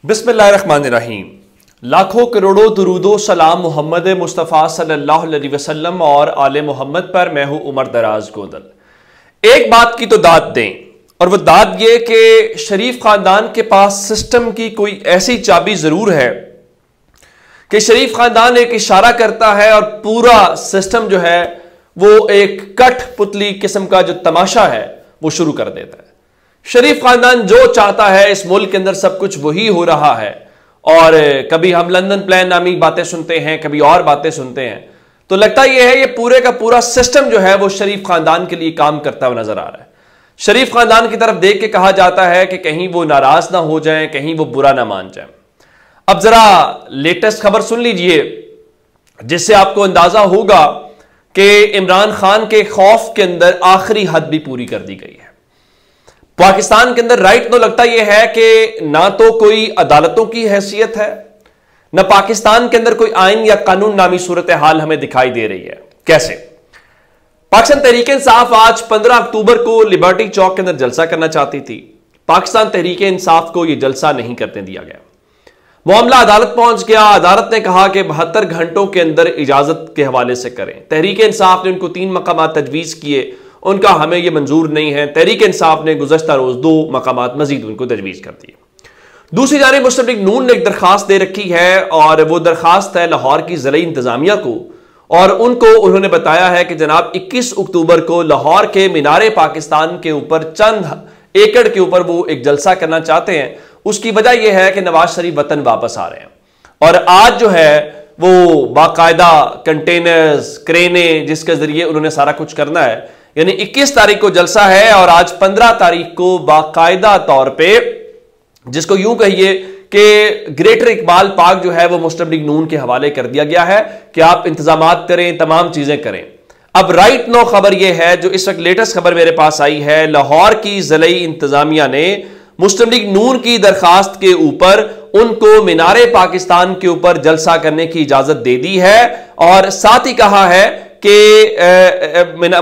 बिस्मिल्लाहिर्रहमानिर्रहीम। लाखों करोड़ों दुरूदो सलाम मोहम्मद मुस्तफ़ा सल्लल्लाहु अलैहि वसल्लम और आले मोहम्मद पर। मैं हूं उमर दराज गोंदल। एक बात की तो दाद दें, और वह दाद ये कि शरीफ खानदान के पास सिस्टम की कोई ऐसी चाबी जरूर है कि शरीफ खानदान एक इशारा करता है और पूरा सिस्टम जो है वो एक कठपुतली किस्म का जो तमाशा है वो शुरू कर देता है। शरीफ खानदान जो चाहता है इस मुल्क के अंदर सब कुछ वही हो रहा है। और कभी हम लंदन प्लान नामी बातें सुनते हैं, कभी और बातें सुनते हैं, तो लगता यह है ये पूरे का पूरा सिस्टम जो है वो शरीफ खानदान के लिए काम करता हुआ नजर आ रहा है। शरीफ खानदान की तरफ देख के कहा जाता है कि कहीं वो नाराज ना हो जाए, कहीं वो बुरा ना मान जाए। अब जरा लेटेस्ट खबर सुन लीजिए, जिससे आपको अंदाजा होगा कि इमरान खान के खौफ के अंदर आखिरी हद भी पूरी कर दी गई है। पाकिस्तान के अंदर राइट नो लगता यह है कि ना तो कोई अदालतों की हैसियत है, ना पाकिस्तान के अंदर कोई आइन या कानून नामी सूरत हाल हमें दिखाई दे रही है। कैसे? पाकिस्तान तहरीक इंसाफ आज 15 अक्टूबर को लिबर्टी चौक के अंदर जलसा करना चाहती थी। पाकिस्तान तहरीक इंसाफ को यह जलसा नहीं करने दिया गया। मामला अदालत पहुंच गया। अदालत ने कहा कि 72 घंटों के अंदर इजाजत के हवाले से करें। तहरीक इंसाफ ने उनको 3 मकामात तजवीज किए, उनका हमें यह मंजूर नहीं है। तहरीक इंसाफ ने गुज़श्ता रोज 2 मकामात मजीद उनको तजवीज कर दिए। दूसरी जानिब मुस्लिम लीग नून ने एक दरखास्त दे रखी है, और वो दरखास्त है लाहौर की ज़िला इंतजामिया को, और उनको उन्होंने बताया है कि जनाब 21 अक्टूबर को लाहौर के मीनारे पाकिस्तान के ऊपर चंद एकड़ के ऊपर वो एक जलसा करना चाहते हैं। उसकी वजह यह है कि नवाज शरीफ वतन वापस आ रहे हैं, और आज जो है वो बाकायदा कंटेनर्स, क्रेने, जिसके जरिए उन्होंने सारा कुछ करना है, यानी 21 तारीख को जलसा है और आज 15 तारीख को बाकायदा तौर पे, जिसको यूं कहिए कि ग्रेटर इकबाल पार्क जो है वो मुस्लिम लीग नून के हवाले कर दिया गया है कि आप इंतजामात करें, तमाम चीजें करें। अब राइट नो खबर यह है, जो इस वक्त लेटेस्ट खबर मेरे पास आई है, लाहौर की ज़िला इंतजामिया ने मुस्लिम लीग नून की दरखास्त के ऊपर उनको मीनारे पाकिस्तान के ऊपर जलसा करने की इजाजत दे दी है, और साथ ही कहा है कि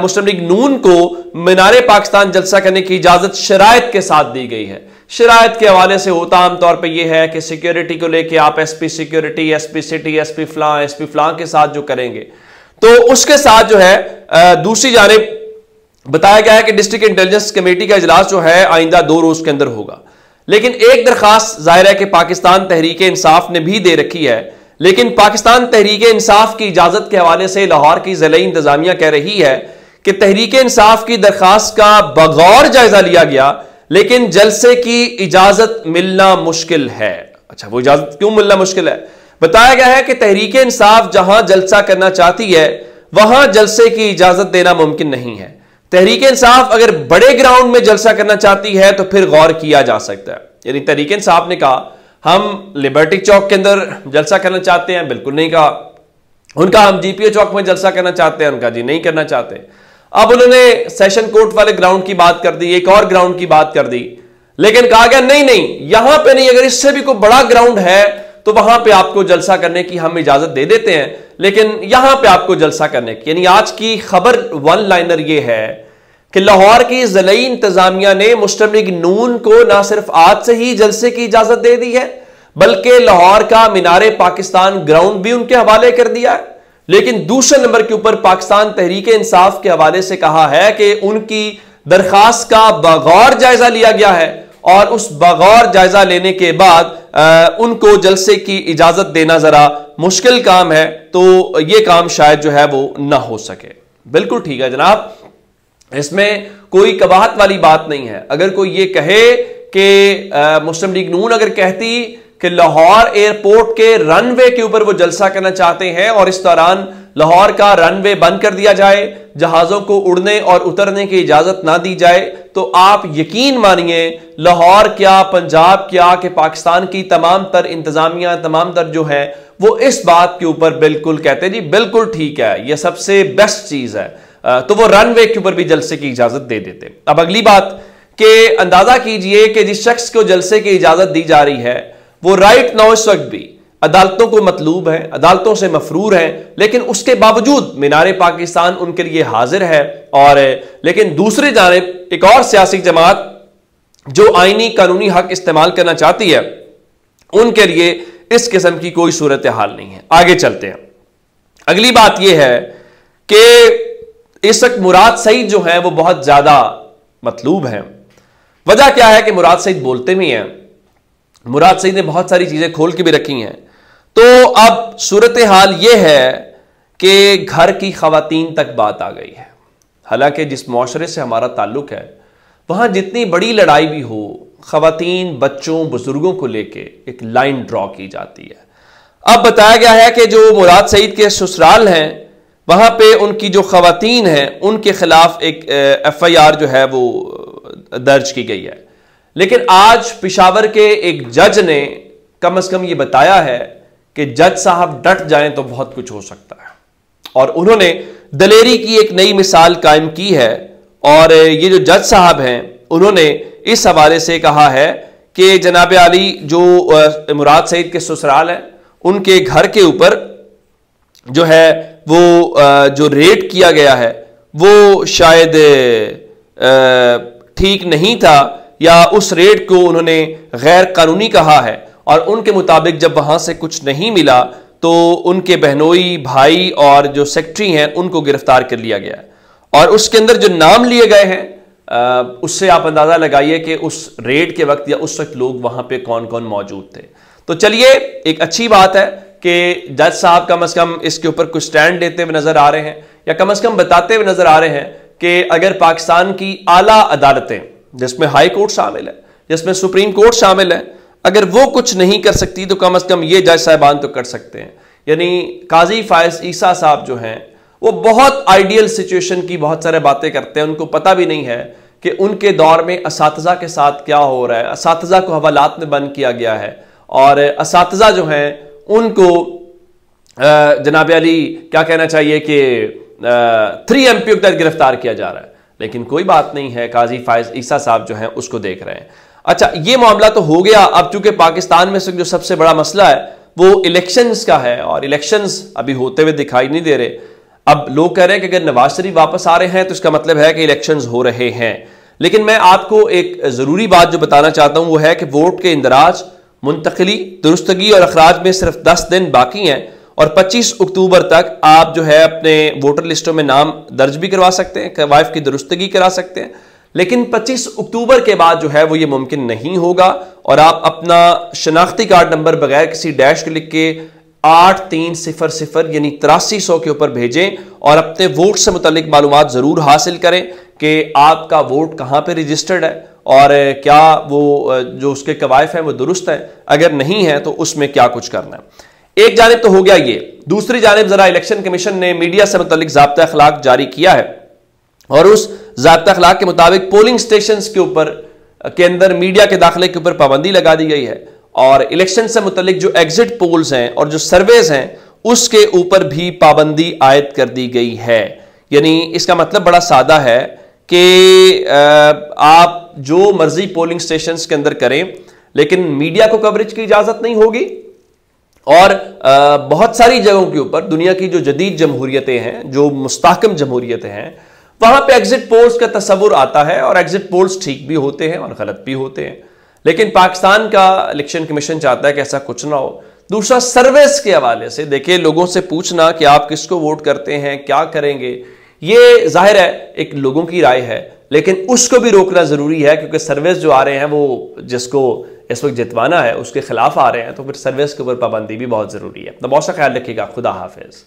मुस्लिम लीग नून को मीनारे पाकिस्तान जलसा करने की इजाजत शराइत के साथ दी गई है। शराइत के हवाले से होता आमतौर पर यह है कि सिक्योरिटी को लेके आप SP security, SP city, SP फलां के साथ जो करेंगे, तो उसके साथ जो है दूसरी जानिब बताया गया है कि डिस्ट्रिक्ट इंटेलिजेंस कमेटी का इजलास जो है आइंदा 2 रोज के अंदर होगा। लेकिन एक दरखास्त जाहिर है कि पाकिस्तान तहरीक इंसाफ ने भी दे रखी है, लेकिन पाकिस्तान तहरीक इंसाफ की इजाजत के हवाले से लाहौर की ज़िला इंतजामिया कह रही है कि तहरीक इंसाफ की दरखास्त का बगौर जायजा लिया गया, लेकिन जलसे की इजाजत मिलना मुश्किल है। अच्छा, वो इजाजत क्यों मिलना मुश्किल है? बताया गया है कि तहरीक इंसाफ जहां जलसा करना चाहती है वहां जलसे की इजाजत देना मुमकिन नहीं है। तहरीक इंसाफ अगर बड़े ग्राउंड में जलसा करना चाहती है तो फिर गौर किया जा सकता है। यानी तहरीक इंसाफ ने कहा हम लिबर्टी चौक के अंदर जलसा करना चाहते हैं, बिल्कुल नहीं कहा। उनका हम जीपीओ चौक में जलसा करना चाहते हैं, उनका जी नहीं करना चाहते। अब उन्होंने सेशन कोर्ट वाले ग्राउंड की बात कर दी, एक और ग्राउंड की बात कर दी, लेकिन कहा गया नहीं नहीं, यहां पे नहीं, अगर इससे भी कोई बड़ा ग्राउंड है तो वहां पे आपको जलसा करने की हम इजाजत दे देते हैं, लेकिन यहां पे आपको जलसा करने की। यानी आज की खबर वन लाइनर यह है कि लाहौर की ज़िला इंतजामिया ने मुस्लिम लीग नून को ना सिर्फ आज से ही जलसे की इजाजत दे दी है, बल्कि लाहौर का मीनारे पाकिस्तान ग्राउंड भी उनके हवाले कर दिया है। लेकिन दूसरे नंबर के ऊपर पाकिस्तान तहरीक इंसाफ के हवाले से कहा है कि उनकी दरखास्त का बगौर जायजा लिया गया है, और उस बगौर जायजा लेने के बाद उनको जलसे की इजाजत देना जरा मुश्किल काम है, तो यह काम शायद जो है वो ना हो सके। बिल्कुल ठीक है जनाब, इसमें कोई कबाहत वाली बात नहीं है। अगर कोई ये कहे कि मुस्लिम लीग नून अगर कहती कि लाहौर एयरपोर्ट के रनवे के ऊपर वो जलसा करना चाहते हैं और इस दौरान लाहौर का रनवे बंद कर दिया जाए, जहाजों को उड़ने और उतरने की इजाजत ना दी जाए, तो आप यकीन मानिए लाहौर क्या, पंजाब क्या, कि पाकिस्तान की तमाम तर इंतजामिया, तमाम तर जो है वो इस बात के ऊपर बिल्कुल कहते जी बिल्कुल ठीक है, ये सबसे बेस्ट चीज है, तो वो रनवे के ऊपर भी जलसे की इजाजत दे देते। अब अगली बात कि अंदाजा कीजिए कि जिस शख्स को जलसे की इजाजत दी जा रही है वो राइट नाउ इस वक्त भी अदालतों को मतलूब है, अदालतों से मफरूर है, लेकिन उसके बावजूद मीनारे पाकिस्तान उनके लिए हाजिर है। और लेकिन दूसरी जानिब एक और सियासी जमात जो आईनी कानूनी हक इस्तेमाल करना चाहती है, उनके लिए इस किस्म की कोई सूरत हाल नहीं है। आगे चलते हैं। अगली बात यह है कि इस वक्त मुराद सईद जो है वो बहुत ज्यादा मतलूब है। वजह क्या है कि मुराद सईद बोलते भी हैं, मुराद सईद ने बहुत सारी चीजें खोल के भी रखी हैं। तो अब सूरत हाल यह है कि घर की खवातीन तक बात आ गई है। हालांकि जिस मुआशरे से हमारा ताल्लुक है वहां जितनी बड़ी लड़ाई भी हो, खवातीन, बच्चों, बुजुर्गों को लेके एक लाइन ड्रॉ की जाती है। अब बताया गया है कि जो मुराद सईद के ससुराल हैं वहां पे उनकी जो खवातीन हैं उनके खिलाफ एक FIR जो है वो दर्ज की गई है। लेकिन आज पेशावर के एक जज ने कम से कम ये बताया है कि जज साहब डट जाएं तो बहुत कुछ हो सकता है, और उन्होंने दलेरी की एक नई मिसाल कायम की है। और ये जो जज साहब हैं उन्होंने इस हवाले से कहा है कि जनाब आली जो मुराद सईद के ससुराल हैं उनके घर के ऊपर जो है वो जो रेड किया गया है वो शायद ठीक नहीं था, या उस रेड को उन्होंने गैर कानूनी कहा है। और उनके मुताबिक जब वहां से कुछ नहीं मिला तो उनके बहनोई, भाई और जो सेक्रेटरी हैं उनको गिरफ्तार कर लिया गया है। और उसके अंदर जो नाम लिए गए हैं उससे आप अंदाजा लगाइए कि उस रेड के वक्त या उस वक्त लोग वहां पे कौन कौन मौजूद थे। तो चलिए, एक अच्छी बात है कि जज साहब कम से कम इसके ऊपर कुछ स्टैंड लेते हुए नजर आ रहे हैं, या कम से कम बताते हुए नजर आ रहे हैं कि अगर पाकिस्तान की आला अदालतें, जिसमें हाई कोर्ट शामिल है, जिसमें सुप्रीम कोर्ट शामिल है, अगर वो कुछ नहीं कर सकती तो कम से कम ये जज साहबान तो कर सकते हैं। यानी काजी फायज ईसा साहब जो हैं वो बहुत आइडियल सिचुएशन की बहुत सारे बातें करते हैं। उनको पता भी नहीं है कि उनके दौर में असातिज़ा के साथ क्या हो रहा है। असातिज़ा को हवालात में बंद किया गया है और असातिज़ा जो हैं उनको जनाब अली क्या कहना चाहिए कि 3 MPO तक गिरफ्तार किया जा रहा है। लेकिन कोई बात नहीं है, काजी फायज ईसा साहब जो हैं उसको देख रहे हैं। अच्छा, ये मामला तो हो गया। अब चूंकि पाकिस्तान में से जो सबसे बड़ा मसला है वो इलेक्शंस का है, और इलेक्शंस अभी होते हुए दिखाई नहीं दे रहे। अब लोग कह रहे हैं कि अगर नवाज शरीफ वापस आ रहे हैं तो इसका मतलब है कि इलेक्शंस हो रहे हैं। लेकिन मैं आपको एक जरूरी बात जो बताना चाहता हूं वो है कि वोट के इंदराज, मुंतकली, दुरुस्तगी और अखराज में सिर्फ 10 दिन बाकी हैं, और 25 अक्टूबर तक आप जो है अपने वोटर लिस्टों में नाम दर्ज भी करवा सकते हैं, कवायफ की दुरुस्तगी करा सकते हैं। लेकिन 25 अक्टूबर के बाद जो है वो ये मुमकिन नहीं होगा, और आप अपना शनाख्ती कार्ड नंबर बगैर किसी डैश के लिख के 8300 यानी 8300 के ऊपर भेजें, और अपने वोट से मुतालिक मालूमात जरूर हासिल करें कि आपका वोट कहां पे रजिस्टर्ड है और क्या वो जो उसके कवायफ हैं वो दुरुस्त है, अगर नहीं है तो उसमें क्या कुछ करना है। एक जानिब तो हो गया ये, दूसरी जानिब जरा इलेक्शन कमीशन ने मीडिया से मुतालिक ज़ाब्ता अखलाक जारी किया है, और उस ज़ाब्ता अखलाक के मुताबिक पोलिंग स्टेशन के ऊपर के अंदर मीडिया के दाखिले के ऊपर पाबंदी लगा दी गई है, और इलेक्शन से मुतालिक जो एग्जिट पोल्स हैं और जो सर्वेज हैं उसके ऊपर भी पाबंदी आयद कर दी गई है। यानी इसका मतलब बड़ा सादा है कि आप जो मर्जी पोलिंग स्टेशंस के अंदर करें, लेकिन मीडिया को कवरेज की इजाजत नहीं होगी। और बहुत सारी जगहों के ऊपर दुनिया की जो जदीद जमहूरियतें हैं, जो मुस्तहकम जमहूरियतें हैं, वहां पे एग्जिट पोल्स का तस्वुर आता है, और एग्जिट पोल्स ठीक भी होते हैं और गलत भी होते हैं। लेकिन पाकिस्तान का इलेक्शन कमीशन चाहता है कि ऐसा कुछ ना हो। दूसरा, सर्विस के हवाले से देखिए, लोगों से पूछना कि आप किसको वोट करते हैं, क्या करेंगे, ये जाहिर है एक लोगों की राय है, लेकिन उसको भी रोकना जरूरी है, क्योंकि सर्विस जो आ रहे हैं वो जिसको इस वक्त जितवाना है उसके खिलाफ आ रहे हैं, तो फिर सर्विस के ऊपर पाबंदी भी बहुत जरूरी है। तो बहुत सा ख्याल रखिएगा। खुदा हाफिज।